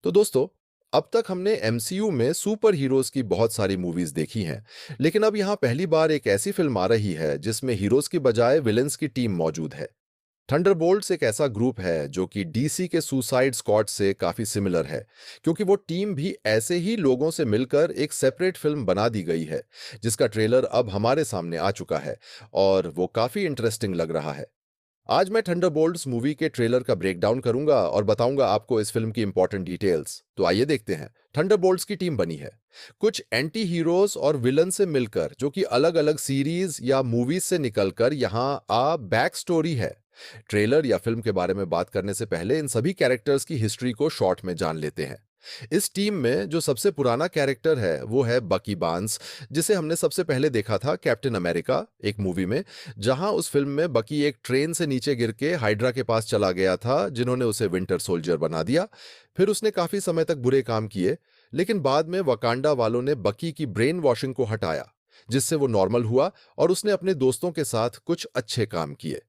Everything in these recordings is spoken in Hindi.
तो दोस्तों, अब तक हमने एमसीयू में सुपर हीरोज की बहुत सारी मूवीज देखी हैं। लेकिन अब यहाँ पहली बार एक ऐसी फिल्म आ रही है जिसमें हीरोज की बजाय विलेंस की टीम मौजूद है। थंडरबोल्ट्स एक ऐसा ग्रुप है जो कि डीसी के सुसाइड स्क्वाड से काफी सिमिलर है, क्योंकि वो टीम भी ऐसे ही लोगों से मिलकर एक सेपरेट फिल्म बना दी गई है, जिसका ट्रेलर अब हमारे सामने आ चुका है और वो काफी इंटरेस्टिंग लग रहा है। आज मैं थंडरबोल्ट्स मूवी के ट्रेलर का ब्रेकडाउन करूंगा और बताऊंगा आपको इस फिल्म की इंपॉर्टेंट डिटेल्स। तो आइए देखते हैं। थंडरबोल्ट्स की टीम बनी है कुछ एंटी हीरोज और विलन से मिलकर, जो कि अलग अलग सीरीज या मूवीज से निकलकर यहां आ बैक स्टोरी है। ट्रेलर या फिल्म के बारे में बात करने से पहले इन सभी कैरेक्टर्स की हिस्ट्री को शॉर्ट में जान लेते हैं। इस टीम में जो सबसे पुराना कैरेक्टर है वो है बकी बार्न्स, जिसे हमने सबसे पहले देखा था कैप्टन अमेरिका एक मूवी में, जहां उस फिल्म में बकी एक ट्रेन से नीचे गिर के हाइड्रा के पास चला गया था, जिन्होंने उसे विंटर सोल्जर बना दिया। फिर उसने काफी समय तक बुरे काम किए, लेकिन बाद में वकांडा वालों ने बकी की ब्रेन वॉशिंग को हटाया, जिससे वो नॉर्मल हुआ और उसने अपने दोस्तों के साथ कुछ अच्छे काम किए।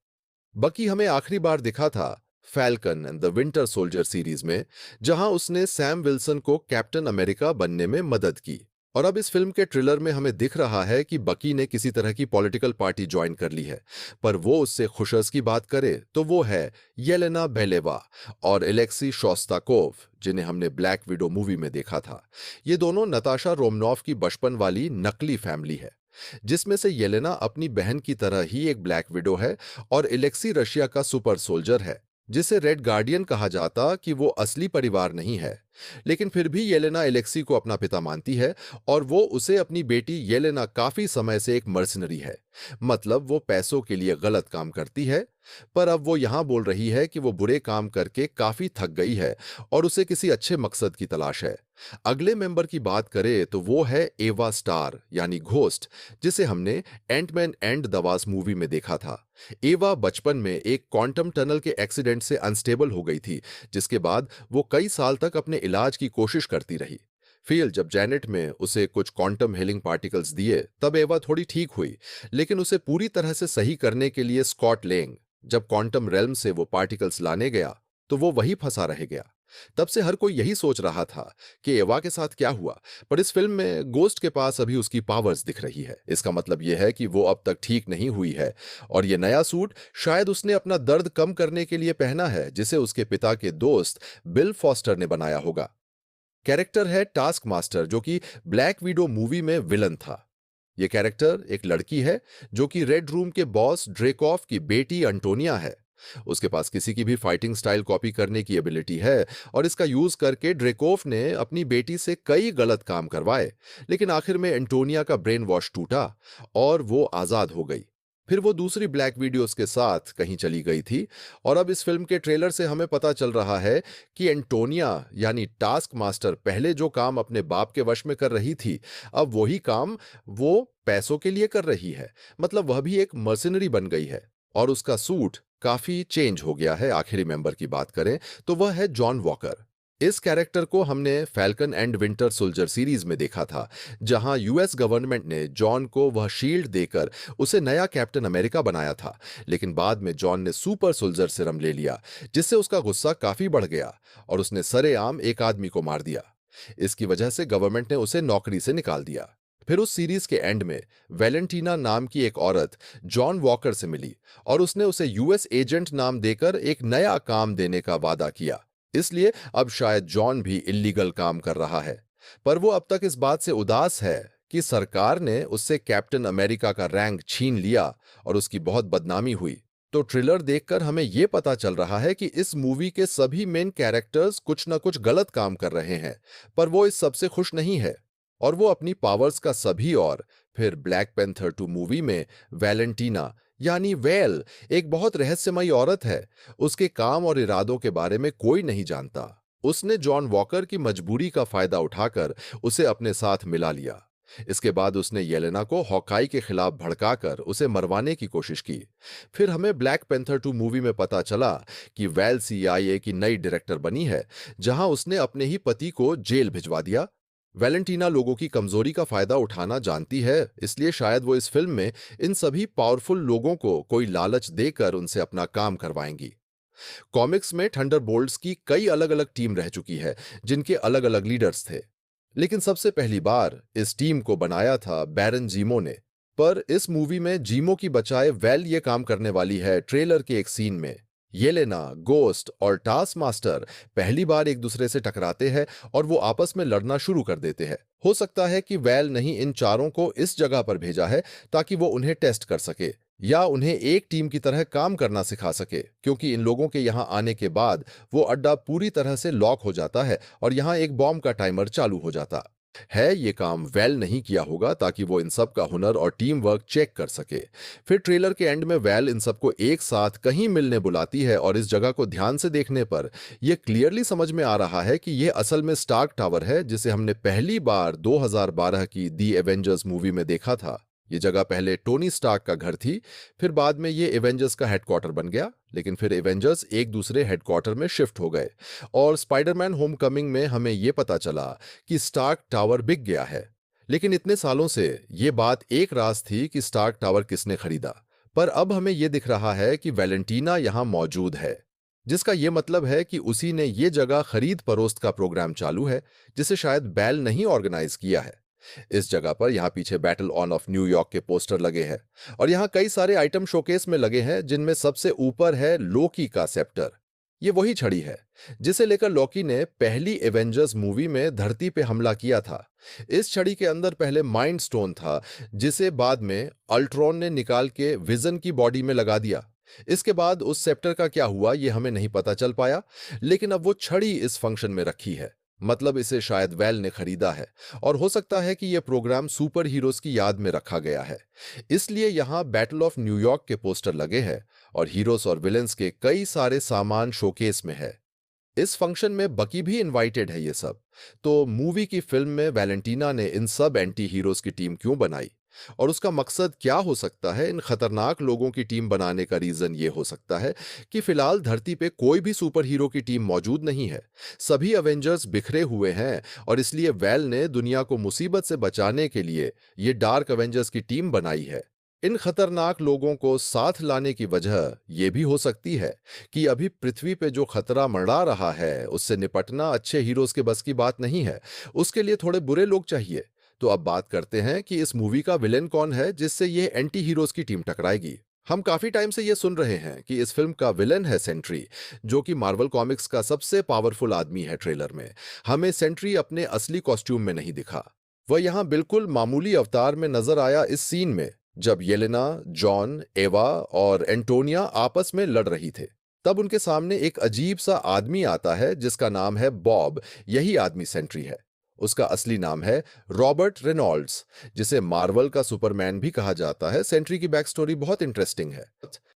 बकी हमें आखिरी बार दिखा था falcon and the winter soldier series में, जहां उसने सैम विल्सन को कैप्टन अमेरिका बनने में मदद की। और अब इस फिल्म के ट्रेलर में हमें दिख रहा है कि बकी ने किसी तरह की पॉलिटिकल पार्टी ज्वाइन कर ली है। पर वो उससे खुशर्स की बात करे तो वो है येलेना बेलेवा और एलेक्सी शोस्ताकोव, जिन्हें हमने ब्लैक विडो मूवी में देखा था। ये दोनों नताशा रोमनॉफ की बचपन वाली नकली फैमिली है, जिसमें से येलेना अपनी बहन की तरह ही एक ब्लैक विडो है और एलेक्सी रशिया का सुपर सोल्जर है, जिसे रेड गार्डियन कहा जाता कि वो असली परिवार नहीं है। लेकिन फिर भी येलेना एलेक्सी को अपना पिता मानती है और वो उसे अपनी बेटी येलेना काफी समय से एक मर्सनरी है, मतलब वो पैसों के लिए गलत काम करती है। पर अब वो यहां बोल रही है कि वो बुरे काम करके काफी थक गई है और उसे किसी अच्छे मकसद की तलाश है। अगले मेंबर की बात करें तो वो है एवा स्टार यानी घोस्ट, जिसे हमने Ant Man and the Wasp movie में देखा था। एवा बचपन में एक क्वांटम टनल के एक्सीडेंट से अनस्टेबल हो गई थी, जिसके बाद वो कई साल तक अपने इलाज की कोशिश करती रही। फिर जब जैनेट में उसे कुछ क्वांटम हीलिंग पार्टिकल्स दिए तब एवा थोड़ी ठीक हुई, लेकिन उसे पूरी तरह से सही करने के लिए स्कॉट लेंग जब क्वांटम रेल्म से वो पार्टिकल्स लाने गया तो वो वही फंसा रह गया। तब से हर कोई यही सोच रहा था कि एवा के साथ क्या हुआ, पर इस फिल्म में गोस्ट के पास अभी उसकी पावर्स दिख रही है। इसका मतलब यह है कि वो अब तक ठीक नहीं हुई है और ये नया सूट शायद उसने अपना दर्द कम करने के लिए पहना है, जिसे उसके पिता के दोस्त बिल फॉस्टर ने बनाया होगा। कैरेक्टर है टास्क मास्टर, जो कि ब्लैक विडो मूवी में विलन था। यह कैरेक्टर एक लड़की है जो कि रेड रूम के बॉस ड्रेकॉफ की बेटी अंटोनिया है। उसके पास किसी की भी फाइटिंग स्टाइल कॉपी करने की एबिलिटी है और इसका यूज करके ड्रेकोफ ने अपनी बेटी से कई गलत काम करवाए, लेकिन आखिर में एंटोनिया का ब्रेन वॉश टूटा और वो आजाद हो गई। फिर वो दूसरी ब्लैक वीडियोस के साथ कहीं चली गई थी और अब इस फिल्म के ट्रेलर से हमें पता चल रहा है कि एंटोनिया यानी टास्क मास्टर पहले जो काम अपने बाप के वश में कर रही थी, अब वही काम वो पैसों के लिए कर रही है। मतलब वह भी एक मर्सिनरी बन गई है और उसका सूट काफी चेंज हो गया है। आखिरी मेंबर की बात करें तो वह है जॉन वॉकर। इस कैरेक्टर को हमने falcon and winter soldier series में देखा था, जहां यूएस गवर्नमेंट ने जॉन को वह शील्ड देकर उसे नया कैप्टन अमेरिका बनाया था। लेकिन बाद में जॉन ने सुपर सोल्जर सिरम ले लिया, जिससे उसका गुस्सा काफी बढ़ गया और उसने सरेआम एक आदमी को मार दिया। इसकी वजह से गवर्नमेंट ने उसे नौकरी से निकाल दिया। फिर उस सीरीज के एंड में वैलेंटीना नाम की एक औरत जॉन वॉकर से मिली और उसने उसे यूएस एजेंट नाम देकर एक नया काम देने का वादा किया। इसलिए अब शायद जॉन भी इल्लीगल काम कर रहा है। पर वो अब तक इस बात से उदास है कि सरकार ने उससे कैप्टन अमेरिका का रैंक छीन लिया और उसकी बहुत बदनामी हुई। तो ट्रेलर देखकर हमें यह पता चल रहा है कि इस मूवी के सभी मेन कैरेक्टर्स कुछ ना कुछ गलत काम कर रहे हैं, पर वो इस सबसे खुश नहीं है और वो अपनी पावर्स का सभी और फिर ब्लैक पैंथर 2 मूवी में वैलेंटीना यानी वेल एक बहुत रहस्यमयी औरत है। उसके काम और इरादों के बारे में कोई नहीं जानता। उसने जॉन वॉकर की मजबूरी का फायदा उठाकर उसे अपने साथ मिला लिया। इसके बाद उसने येलेना को हॉकाई के खिलाफ भड़काकर उसे मरवाने की कोशिश की। फिर हमें ब्लैक पैंथर 2 मूवी में पता चला कि वेल सीआईए की नई डायरेक्टर बनी है, जहां उसने अपने ही पति को जेल भिजवा दिया। वैलेंटीना लोगों की कमजोरी का फायदा उठाना जानती है, इसलिए शायद वो इस फिल्म में इन सभी पावरफुल लोगों को कोई लालच देकर उनसे अपना काम करवाएंगी। कॉमिक्स में थंडरबोल्ट्स की कई अलग-अलग टीम रह चुकी है, जिनके अलग-अलग लीडर्स थे। लेकिन सबसे पहली बार इस टीम को बनाया था बैरन जीमो ने। पर इस मूवी में जीमो की बजाय वेल ये काम करने वाली है। ट्रेलर के एक सीन में येलेना, गोस्ट और टास्क मास्टर पहली बार एक दूसरे से टकराते हैं और वो आपस में लड़ना शुरू कर देते हैं। हो सकता है कि वेल ने ही इन चारों को इस जगह पर भेजा है ताकि वो उन्हें टेस्ट कर सके या उन्हें एक टीम की तरह काम करना सिखा सके, क्योंकि इन लोगों के यहाँ आने के बाद वो अड्डा पूरी तरह से लॉक हो जाता है और यहाँ एक बॉम्ब का टाइमर चालू हो जाता है। ये काम वेल नहीं किया होगा ताकि वो इन सब का हुनर और टीम वर्क चेक कर सके। फिर ट्रेलर के एंड में वेल इन सबको एक साथ कहीं मिलने बुलाती है और इस जगह को ध्यान से देखने पर यह क्लियरली समझ में आ रहा है कि यह असल में स्टार्क टावर है, जिसे हमने पहली बार 2012 की दी एवेंजर्स मूवी में देखा था। ये जगह पहले टोनी स्टार्क का घर थी, फिर बाद में ये एवेंजर्स का हेडक्वार्टर बन गया, लेकिन फिर एवेंजर्स एक दूसरे हेडक्वार्टर में शिफ्ट हो गए और स्पाइडरमैन होमकमिंग में हमें यह पता चला कि स्टार्क टावर बिक गया है। लेकिन इतने सालों से ये बात एक राज थी कि स्टार्क टावर किसने खरीदा। पर अब हमें यह दिख रहा है कि वैलेंटीना यहां मौजूद है, जिसका यह मतलब है कि उसी ने ये जगह खरीद फरोख्त का प्रोग्राम चालू है, जिसे शायद बैल नहीं ऑर्गेनाइज किया है। इस जगह पर यहां पीछे बैटल ऑन ऑफ न्यूयॉर्क के पोस्टर लगे हैं और यहां कई सारे आइटम शोकेस में लगे हैं, जिनमें सबसे ऊपर है लोकी का सेप्टर। ये वही छड़ी है जिसे लेकर लोकी ने पहली एवेंजर्स मूवी में धरती पे हमला किया था। इस छड़ी के अंदर पहले माइंड स्टोन था, जिसे बाद में अल्ट्रॉन ने निकाल के विजन की बॉडी में लगा दिया। इसके बाद उस सेप्टर का क्या हुआ ये हमें नहीं पता चल पाया, लेकिन अब वो छड़ी इस फंक्शन में रखी है, मतलब इसे शायद वेल ने खरीदा है और हो सकता है कि यह प्रोग्राम सुपर हीरोज की याद में रखा गया है। इसलिए यहां बैटल ऑफ न्यूयॉर्क के पोस्टर लगे हैं और हीरोज और विलेंस के कई सारे सामान शोकेस में है। इस फंक्शन में बकी भी इनवाइटेड है। ये सब तो मूवी की फिल्म में वैलेंटीना ने इन सब एंटी हीरोज की टीम क्यों बनाई और उसका मकसद क्या हो सकता है। इन खतरनाक लोगों की टीम बनाने का रीजन ये हो सकता है कि फिलहाल धरती पे कोई भी सुपर हीरो की टीम मौजूद नहीं है। सभी अवेंजर्स बिखरे हुए हैं और इसलिए वेल ने दुनिया को मुसीबत से बचाने के लिए ये डार्क अवेंजर्स की टीम बनाई है। इन खतरनाक लोगों को साथ लाने की वजह यह भी हो सकती है कि अभी पृथ्वी पे जो खतरा मंडरा रहा है उससे निपटना अच्छे हीरोज के बस की बात नहीं है। उसके लिए थोड़े बुरे लोग चाहिए। तो अब बात करते हैं कि इस मूवी का विलेन कौन है जिससे ये एंटी हीरोज की टीम टकराएगी। हम काफी टाइम से ये सुन रहे हैं कि इस फिल्म का विलेन है सेंट्री, जो कि मार्वल कॉमिक्स का सबसे पावरफुल आदमी है। ट्रेलर में हमें सेंट्री अपने असली कॉस्ट्यूम में नहीं दिखा। वह यहां बिल्कुल मामूली अवतार में नजर आया इस सीन में, जब येलेना, जॉन, एवा और एंटोनिया आपस में लड़ रही थे। तब उनके सामने एक अजीब सा आदमी आता है जिसका नाम है बॉब। यही आदमी सेंट्री है। उसका असली नाम है रॉबर्ट रेनॉल्ड्स, जिसे मार्वल का सुपरमैन भी कहा जाता है। सेंट्री की बैक स्टोरी बहुत इंटरेस्टिंग है।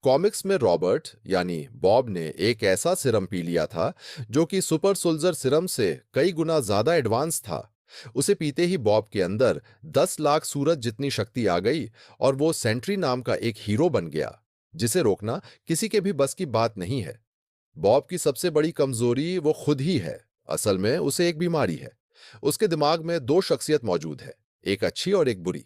कॉमिक्स में रॉबर्ट यानी बॉब ने एक ऐसा सिरम पी लिया था जो कि सुपर सोल्जर सिरम से कई गुना ज्यादा एडवांस था। उसे पीते ही बॉब के अंदर 10 लाख सूरज जितनी शक्ति आ गई और वो सेंट्री नाम का एक हीरो बन गया, जिसे रोकना किसी के भी बस की बात नहीं है। बॉब की सबसे बड़ी कमजोरी वो खुद ही है। असल में उसे एक बीमारी है। उसके दिमाग में दो शख्सियत मौजूद है, एक अच्छी और एक बुरी।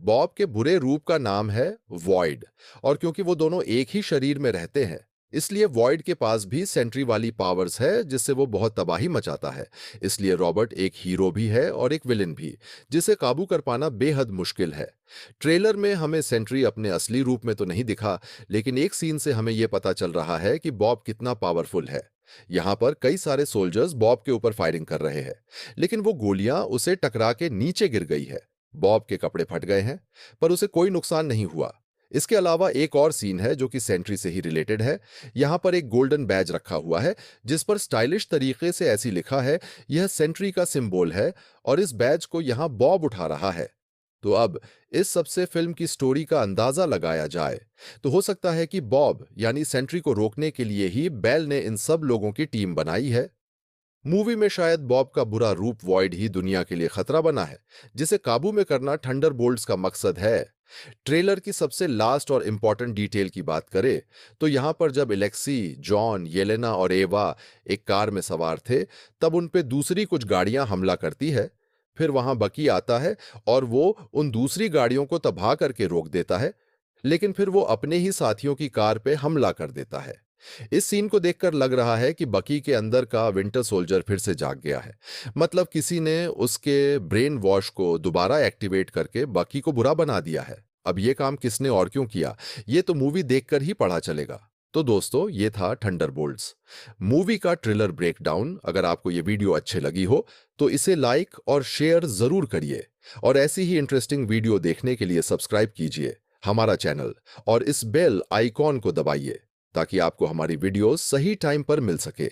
बॉब के बुरे रूप का नाम है वॉइड, और क्योंकि वो दोनों एक ही शरीर में रहते हैं, इसलिए वॉइड के पास भी सेंट्री वाली पावर्स है जिससे वो बहुत तबाही मचाता है। इसलिए रॉबर्ट एक हीरो भी है और एक विलेन भी, जिसे काबू कर पाना बेहद मुश्किल है। ट्रेलर में हमें सेंट्री अपने असली रूप में तो नहीं दिखा, लेकिन एक सीन से हमें यह पता चल रहा है कि बॉब कितना पावरफुल है। यहां पर कई सारे सोल्जर्स बॉब के ऊपर फायरिंग कर रहे हैं, लेकिन वो गोलियां उसे टकरा के नीचे गिर गई है। बॉब के कपड़े फट गए हैं, पर उसे कोई नुकसान नहीं हुआ। इसके अलावा एक और सीन है जो कि सेंट्री से ही रिलेटेड है। यहां पर एक गोल्डन बैज रखा हुआ है जिस पर स्टाइलिश तरीके से ऐसी लिखा है, यह सेंट्री का सिंबल है, और इस बैज को यहां बॉब उठा रहा है। तो अब इस सबसे फिल्म की स्टोरी का अंदाजा लगाया जाए तो हो सकता है कि बॉब यानी सेंट्री को रोकने के लिए ही बेल ने इन सब लोगों की टीम बनाई है। मूवी में शायद बॉब का बुरा रूप वॉइड ही दुनिया के लिए खतरा बना है, जिसे काबू में करना थंडरबोल्ट्स का मकसद है। ट्रेलर की सबसे लास्ट और इंपॉर्टेंट डिटेल की बात करें तो यहां पर जब एलेक्सी, जॉन, येलेना और एवा एक कार में सवार थे, तब उन पे दूसरी कुछ गाड़ियां हमला करती है। फिर वहां बकी आता है और वो उन दूसरी गाड़ियों को तबाह करके रोक देता है, लेकिन फिर वो अपने ही साथियों की कार पे हमला कर देता है। इस सीन को देखकर लग रहा है कि बकी के अंदर का विंटर सोल्जर फिर से जाग गया है। मतलब किसी ने उसके ब्रेन वॉश को दोबारा एक्टिवेट करके बकी को बुरा बना दिया है। अब ये काम किसने और क्यों किया, ये तो मूवी देखकर ही पता चलेगा। तो दोस्तों, ये था थंडरबोल्ट्स मूवी का ट्रेलर ब्रेकडाउन। अगर आपको ये वीडियो अच्छे लगी हो तो इसे लाइक और शेयर जरूर करिए, और ऐसी ही इंटरेस्टिंग वीडियो देखने के लिए सब्सक्राइब कीजिए हमारा चैनल और इस बेल आइकॉन को दबाइए ताकि आपको हमारी वीडियोस सही टाइम पर मिल सके।